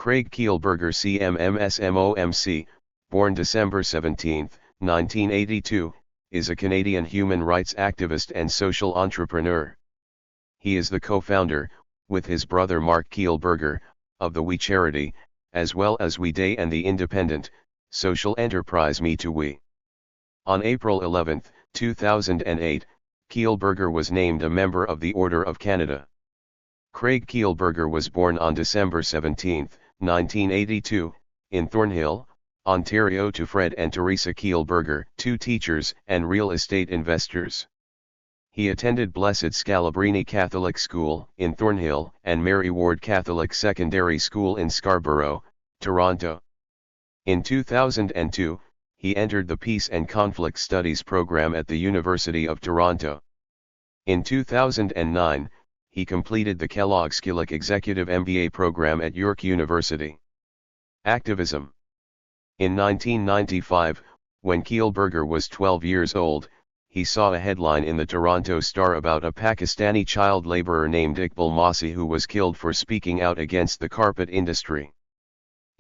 Craig Kielburger CMMSMOMC, born December 17, 1982, is a Canadian human rights activist and social entrepreneur. He is the co-founder, with his brother Marc Kielburger, of the We Charity, as well as We Day and the independent, social enterprise Me Too We. On April 11, 2008, Kielburger was named a member of the Order of Canada. Craig Kielburger was born on December 17, 1982, in Thornhill, Ontario to Fred and Teresa Kielburger, two teachers and real estate investors. He attended Blessed Scalabrini Catholic School in Thornhill and Mary Ward Catholic Secondary School in Scarborough, Toronto. In 2002, he entered the Peace and Conflict Studies program at the University of Toronto. In 2009, he completed the Kellogg-Schulich Executive MBA program at York University. Activism. In 1995, when Kielburger was 12 years old, he saw a headline in the Toronto Star about a Pakistani child laborer named Iqbal Masih who was killed for speaking out against the carpet industry.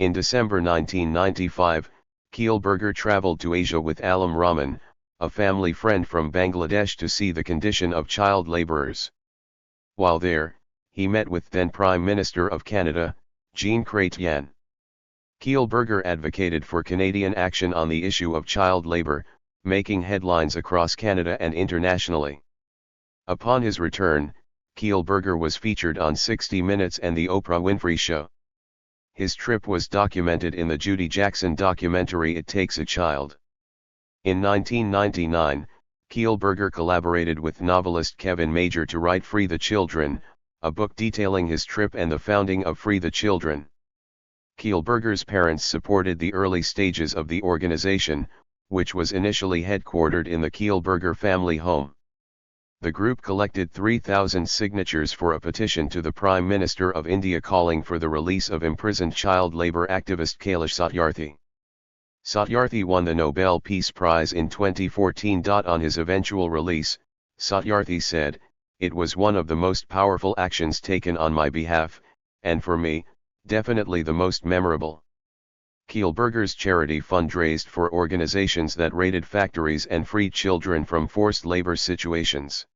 In December 1995, Kielburger traveled to Asia with Alam Rahman, a family friend from Bangladesh, to see the condition of child laborers. While there, he met with then Prime Minister of Canada, Jean Chrétien. Kielburger advocated for Canadian action on the issue of child labor, making headlines across Canada and internationally. Upon his return, Kielburger was featured on 60 Minutes and the Oprah Winfrey Show. His trip was documented in the Judy Jackson documentary It Takes a Child. In 1999, Kielburger collaborated with novelist Kevin Major to write Free the Children, a book detailing his trip and the founding of Free the Children. Kielburger's parents supported the early stages of the organization, which was initially headquartered in the Kielburger family home. The group collected 3,000 signatures for a petition to the Prime Minister of India calling for the release of imprisoned child labour activist Kailash Satyarthi. Satyarthi won the Nobel Peace Prize in 2014. On his eventual release, Satyarthi said, "It was one of the most powerful actions taken on my behalf, and for me, definitely the most memorable." Kielburger's charity fundraised for organizations that raided factories and freed children from forced labor situations.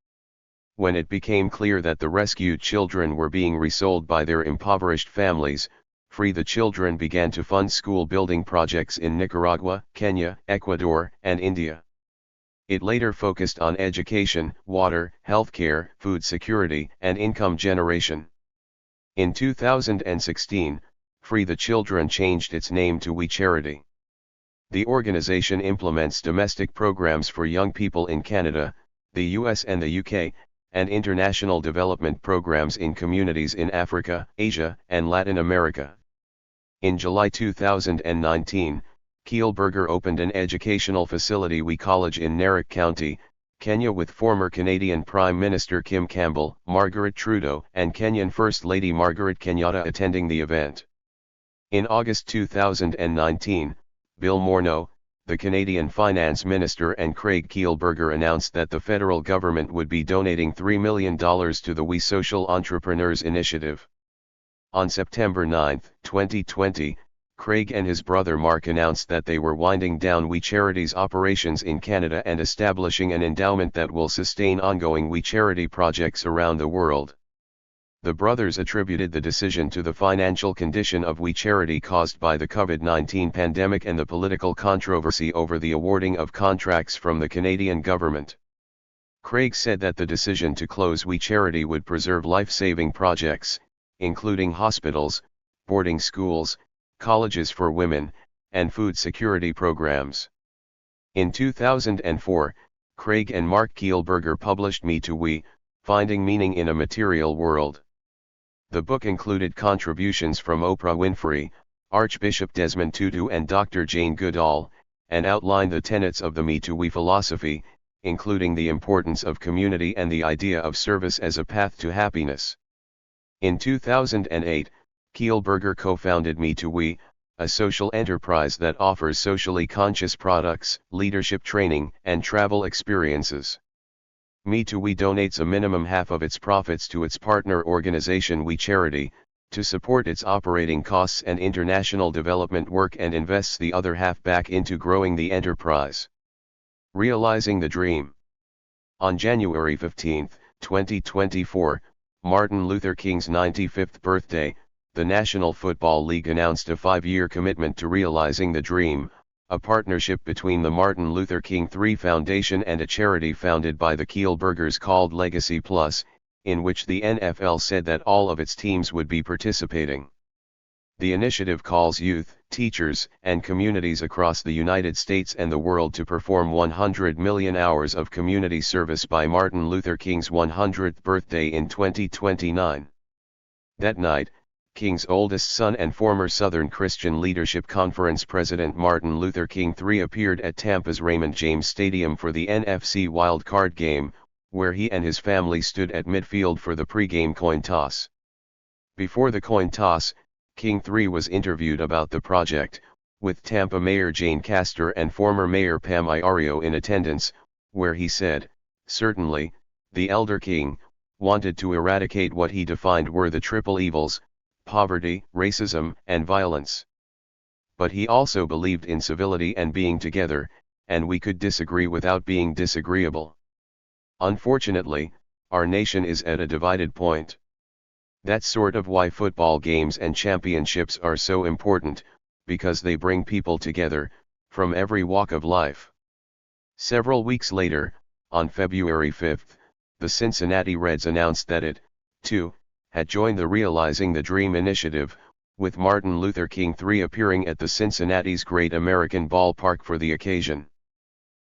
When it became clear that the rescued children were being resold by their impoverished families, Free the Children began to fund school building projects in Nicaragua, Kenya, Ecuador, and India. It later focused on education, water, healthcare, food security, and income generation. In 2016, Free the Children changed its name to We Charity. The organization implements domestic programs for young people in Canada, the US and the UK, and international development programs in communities in Africa, Asia, and Latin America. In July 2019, Kielburger opened an educational facility We College in Narok County, Kenya, with former Canadian Prime Minister Kim Campbell, Margaret Trudeau, and Kenyan First Lady Margaret Kenyatta attending the event. In August 2019, Bill Morneau, the Canadian Finance Minister, and Craig Kielburger announced that the federal government would be donating $3 million to the We Social Entrepreneurs Initiative. On September 9, 2020, Craig and his brother Marc announced that they were winding down We Charity's operations in Canada and establishing an endowment that will sustain ongoing We Charity projects around the world. The brothers attributed the decision to the financial condition of We Charity caused by the COVID-19 pandemic and the political controversy over the awarding of contracts from the Canadian government. Craig said that the decision to close We Charity would preserve life-saving projects, including hospitals, boarding schools, colleges for women, and food security programs. In 2004, Craig and Marc Kielburger published Me Too We, Finding Meaning in a Material World. The book included contributions from Oprah Winfrey, Archbishop Desmond Tutu, and Dr. Jane Goodall, and outlined the tenets of the Me Too We philosophy, including the importance of community and the idea of service as a path to happiness. In 2008, Kielburger co-founded Me Too We, a social enterprise that offers socially conscious products, leadership training, and travel experiences. Me Too We donates a minimum half of its profits to its partner organization We Charity, to support its operating costs and international development work, and invests the other half back into growing the enterprise. Realizing the dream. On January 15, 2024, Martin Luther King's 95th birthday, the National Football League announced a 5-year commitment to realizing the dream, a partnership between the Martin Luther King III Foundation and a charity founded by the Kielburgers called Legacy Plus, in which the NFL said that all of its teams would be participating. The initiative calls youth, teachers, and communities across the United States and the world to perform 100 million hours of community service by Martin Luther King's 100th birthday in 2029. That night, King's oldest son and former Southern Christian Leadership Conference President Martin Luther King III appeared at Tampa's Raymond James Stadium for the NFC wildcard game, where he and his family stood at midfield for the pre-game coin toss. Before the coin toss, King III was interviewed about the project, with Tampa Mayor Jane Castor and former Mayor Pam Iorio in attendance, where he said, "Certainly, the elder King wanted to eradicate what he defined were the triple evils: poverty, racism, and violence. But he also believed in civility and being together, and we could disagree without being disagreeable. Unfortunately, our nation is at a divided point. That's sort of why football games and championships are so important, because they bring people together, from every walk of life." Several weeks later, on February 5, the Cincinnati Reds announced that it, too, had joined the Realizing the Dream initiative, with Martin Luther King III appearing at the Cincinnati's Great American Ballpark for the occasion.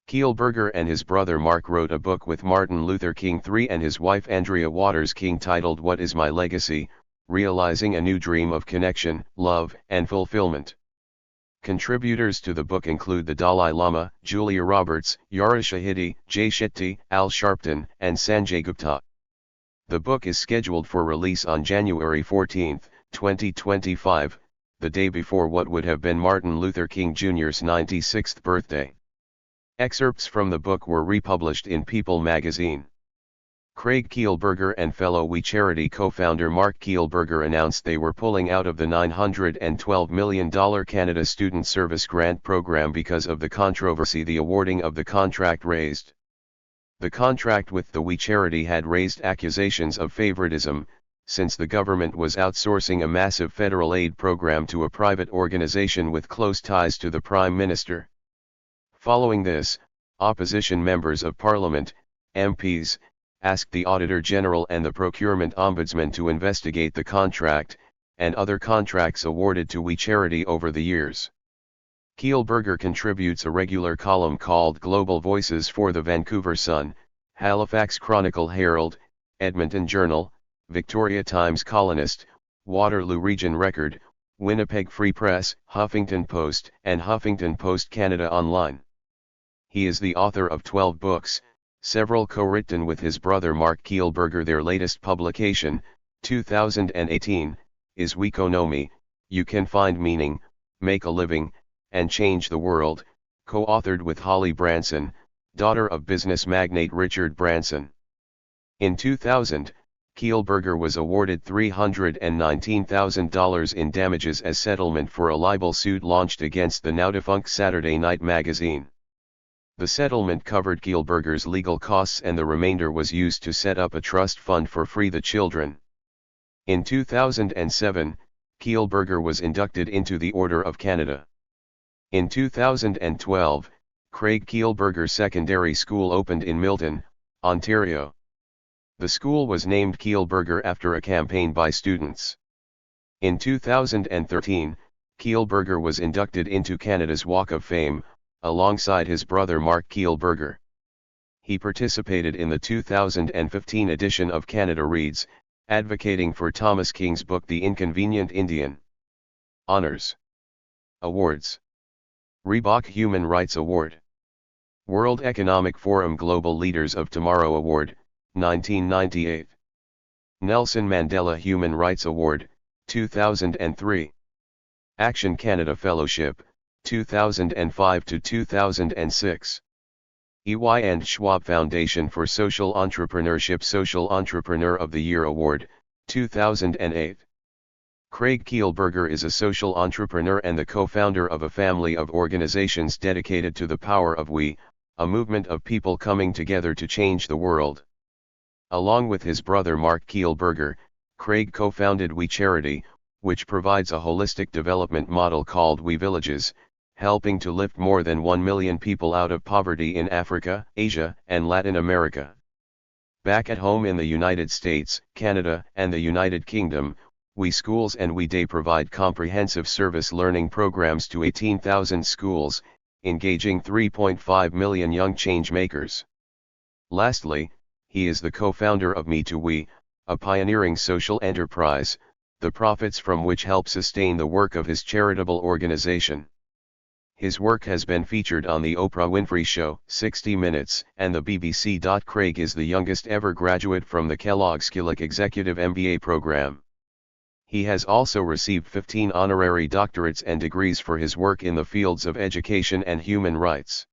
Kielburger and his brother Mark wrote a book with Martin Luther King III and his wife Andrea Waters King titled "What is My Legacy? Realizing a New Dream of Connection, Love, and Fulfillment." Contributors to the book include the Dalai Lama, Julia Roberts, Yara Shahidi, Jay Shetty, Al Sharpton, and Sanjay Gupta. The book is scheduled for release on January 14, 2025, the day before what would have been Martin Luther King Jr.'s 96th birthday. Excerpts from the book were republished in People magazine. Craig Kielburger and fellow We Charity co-founder Marc Kielburger announced they were pulling out of the $912 million Canada Student Service Grant Program because of the controversy the awarding of the contract raised. The contract with the We Charity had raised accusations of favoritism, since the government was outsourcing a massive federal aid program to a private organization with close ties to the Prime Minister. Following this, opposition members of Parliament, MPs, asked the Auditor General and the Procurement Ombudsman to investigate the contract, and other contracts awarded to We Charity over the years. Kielburger contributes a regular column called Global Voices for the Vancouver Sun, Halifax Chronicle Herald, Edmonton Journal, Victoria Times Columnist, Waterloo Region Record, Winnipeg Free Press, Huffington Post, and Huffington Post Canada Online. He is the author of 12 books, several co-written with his brother Marc Kielburger. Their latest publication, 2018, is Wekonomy, You Can Find Meaning, Make a Living, and Change the World, co-authored with Holly Branson, daughter of business magnate Richard Branson. In 2000, Kielburger was awarded $319,000 in damages as settlement for a libel suit launched against the now-defunct Saturday Night Magazine. The settlement covered Kielburger's legal costs, and the remainder was used to set up a trust fund for Free the Children. In 2007, Kielburger was inducted into the Order of Canada. In 2012, Craig Kielburger Secondary School opened in Milton, Ontario. The school was named Kielburger after a campaign by students. In 2013, Kielburger was inducted into Canada's Walk of Fame, alongside his brother Marc Kielburger. He participated in the 2015 edition of Canada Reads, advocating for Thomas King's book The Inconvenient Indian. Honors. Awards. Reebok Human Rights Award. World Economic Forum Global Leaders of Tomorrow Award, 1998. Nelson Mandela Human Rights Award, 2003. Action Canada Fellowship, 2005 to 2006. EY and Schwab Foundation for Social Entrepreneurship Social Entrepreneur of the Year Award, 2008. Craig Kielburger is a social entrepreneur and the co-founder of a family of organizations dedicated to the power of we, a movement of people coming together to change the world. Along with his brother Marc Kielburger, Craig co-founded We Charity, which provides a holistic development model called We Villages, helping to lift more than 1 million people out of poverty in Africa, Asia, and Latin America. Back at home in the United States, Canada, and the United Kingdom, We Schools and We Day provide comprehensive service learning programs to 18,000 schools, engaging 3.5 million young change makers. Lastly, he is the co-founder of Me to We, a pioneering social enterprise, the profits from which help sustain the work of his charitable organization. His work has been featured on the Oprah Winfrey Show, 60 Minutes, and the BBC.Craig is the youngest ever graduate from the Kellogg-Schulich Executive MBA program. He has also received 15 honorary doctorates and degrees for his work in the fields of education and human rights.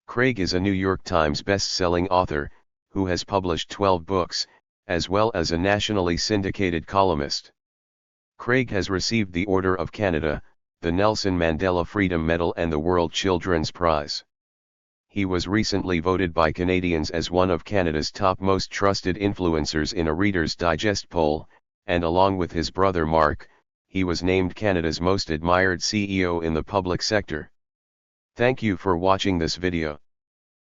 Craig is a New York Times best-selling author, who has published 12 books, as well as a nationally syndicated columnist. Craig has received the Order of Canada, the Nelson Mandela Freedom Medal and the World Children's Prize. He was recently voted by Canadians as one of Canada's top most trusted influencers in a Reader's Digest poll, and along with his brother Marc, he was named Canada's most admired CEO in the public sector. Thank you for watching this video.